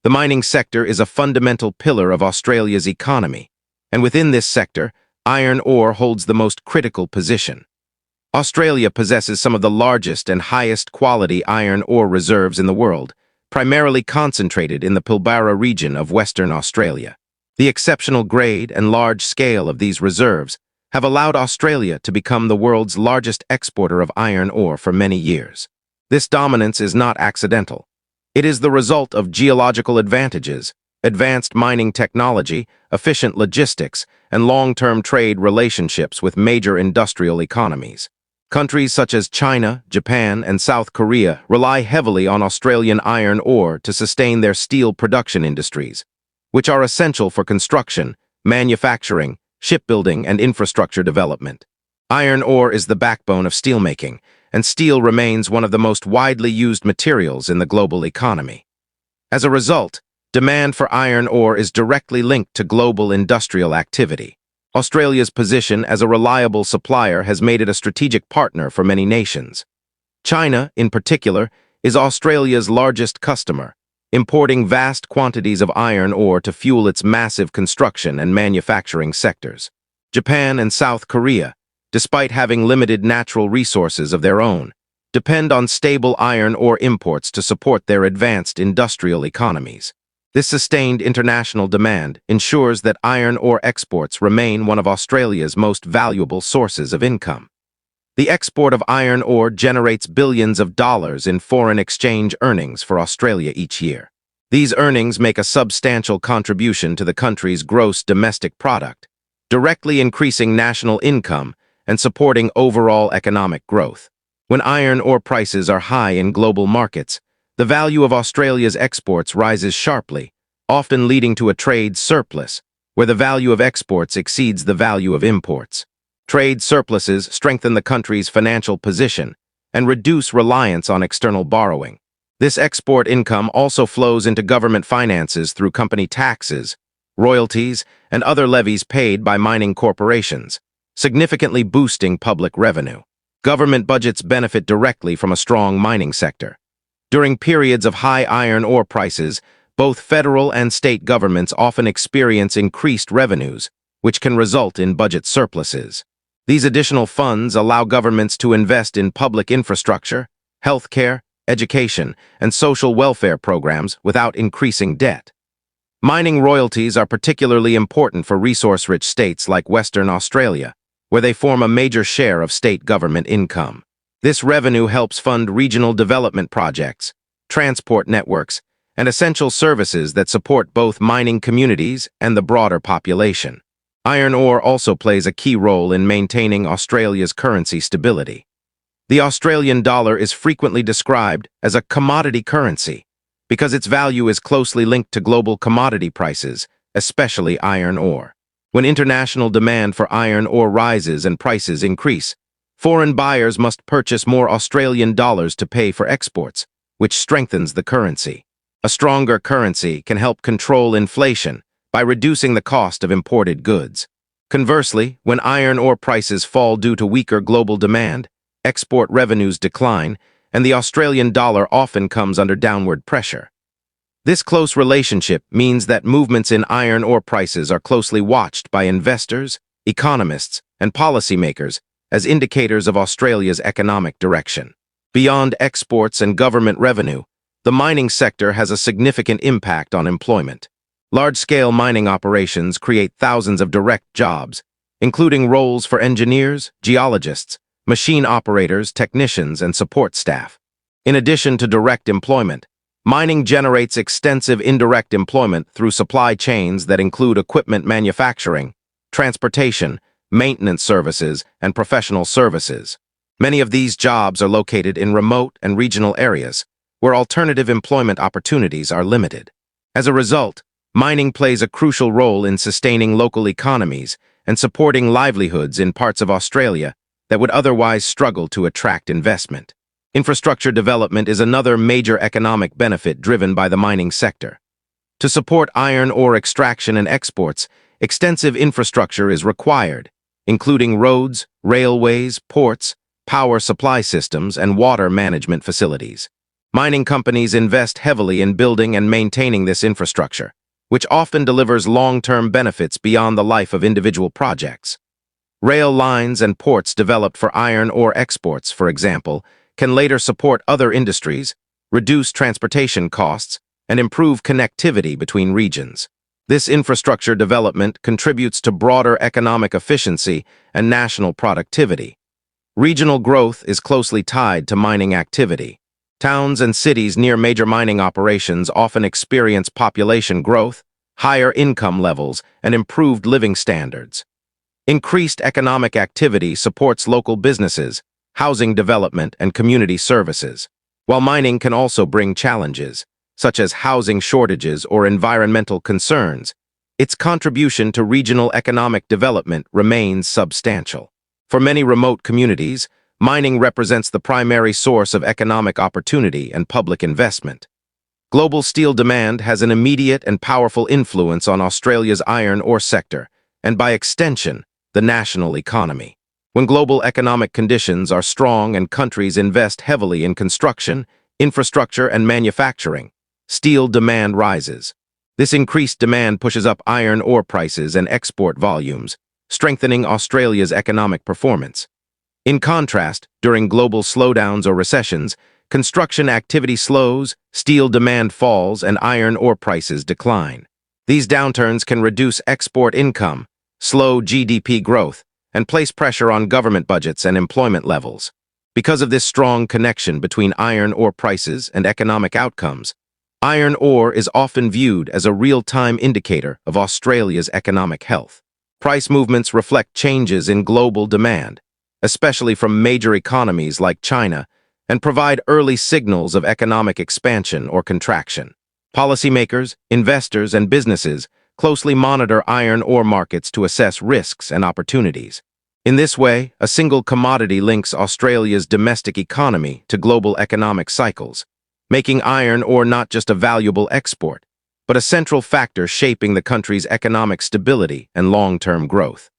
The mining sector is a fundamental pillar of Australia's economy, and within this sector, iron ore holds the most critical position. Australia possesses some of the largest and highest quality iron ore reserves in the world, primarily concentrated in the Pilbara region of Western Australia. The exceptional grade and large scale of these reserves have allowed Australia to become the world's largest exporter of iron ore for many years. This dominance is not accidental. It is the result of geological advantages, advanced mining technology, efficient logistics, and long-term trade relationships with major industrial economies. Countries such as China, Japan, and South Korea rely heavily on Australian iron ore to sustain their steel production industries, which are essential for construction, manufacturing, shipbuilding, and infrastructure development. Iron ore is the backbone of steelmaking, and steel remains one of the most widely used materials in the global economy. As a result, demand for iron ore is directly linked to global industrial activity. Australia's position as a reliable supplier has made it a strategic partner for many nations. China, in particular, is Australia's largest customer, importing vast quantities of iron ore to fuel its massive construction and manufacturing sectors. Japan and South Korea, despite having limited natural resources of their own, depend on stable iron ore imports to support their advanced industrial economies. This sustained international demand ensures that iron ore exports remain one of Australia's most valuable sources of income. The export of iron ore generates billions of dollars in foreign exchange earnings for Australia each year. These earnings make a substantial contribution to the country's gross domestic product, directly increasing national income and supporting overall economic growth. When iron ore prices are high in global markets, the value of Australia's exports rises sharply, often leading to a trade surplus, where the value of exports exceeds the value of imports. Trade surpluses strengthen the country's financial position and reduce reliance on external borrowing. This export income also flows into government finances through company taxes, royalties, and other levies paid by mining corporations, significantly boosting public revenue. Government budgets benefit directly from a strong mining sector. During periods of high iron ore prices, both federal and state governments often experience increased revenues, which can result in budget surpluses. These additional funds allow governments to invest in public infrastructure, healthcare, education, and social welfare programs without increasing debt. Mining royalties are particularly important for resource-rich states like Western Australia, where they form a major share of state government income. This revenue helps fund regional development projects, transport networks, and essential services that support both mining communities and the broader population. Iron ore also plays a key role in maintaining Australia's currency stability. The Australian dollar is frequently described as a commodity currency because its value is closely linked to global commodity prices, especially iron ore. When international demand for iron ore rises and prices increase, foreign buyers must purchase more Australian dollars to pay for exports, which strengthens the currency. A stronger currency can help control inflation by reducing the cost of imported goods. Conversely, when iron ore prices fall due to weaker global demand, export revenues decline, and the Australian dollar often comes under downward pressure. This close relationship means that movements in iron ore prices are closely watched by investors, economists, and policymakers as indicators of Australia's economic direction. Beyond exports and government revenue, the mining sector has a significant impact on employment. Large-scale mining operations create thousands of direct jobs, including roles for engineers, geologists, machine operators, technicians, and support staff. In addition to direct employment, mining generates extensive indirect employment through supply chains that include equipment manufacturing, transportation, maintenance services, and professional services. Many of these jobs are located in remote and regional areas, where alternative employment opportunities are limited. As a result, mining plays a crucial role in sustaining local economies and supporting livelihoods in parts of Australia that would otherwise struggle to attract investment. Infrastructure development is another major economic benefit driven by the mining sector. To support iron ore extraction and exports, extensive infrastructure is required, including roads, railways, ports, power supply systems, and water management facilities. Mining companies invest heavily in building and maintaining this infrastructure, which often delivers long-term benefits beyond the life of individual projects. Rail lines and ports developed for iron ore exports, for example, can later support other industries, reduce transportation costs, and improve connectivity between regions. This infrastructure development contributes to broader economic efficiency and national productivity. Regional growth is closely tied to mining activity. Towns and cities near major mining operations often experience population growth, higher income levels, and improved living standards. Increased economic activity supports local businesses, housing development, and community services. While mining can also bring challenges, such as housing shortages or environmental concerns, its contribution to regional economic development remains substantial. For many remote communities, mining represents the primary source of economic opportunity and public investment. Global steel demand has an immediate and powerful influence on Australia's iron ore sector, and by extension, the national economy. When global economic conditions are strong and countries invest heavily in construction, infrastructure, and manufacturing, steel demand rises. This increased demand pushes up iron ore prices and export volumes, strengthening Australia's economic performance. In contrast, during global slowdowns or recessions, construction activity slows, steel demand falls, and iron ore prices decline. These downturns can reduce export income, slow GDP growth, and place pressure on government budgets and employment levels. Because of this strong connection between iron ore prices and economic outcomes, iron ore is often viewed as a real-time indicator of Australia's economic health. Price movements reflect changes in global demand, especially from major economies like China, and provide early signals of economic expansion or contraction. Policymakers, investors, and businesses closely monitor iron ore markets to assess risks and opportunities. In this way, a single commodity links Australia's domestic economy to global economic cycles, making iron ore not just a valuable export, but a central factor shaping the country's economic stability and long-term growth.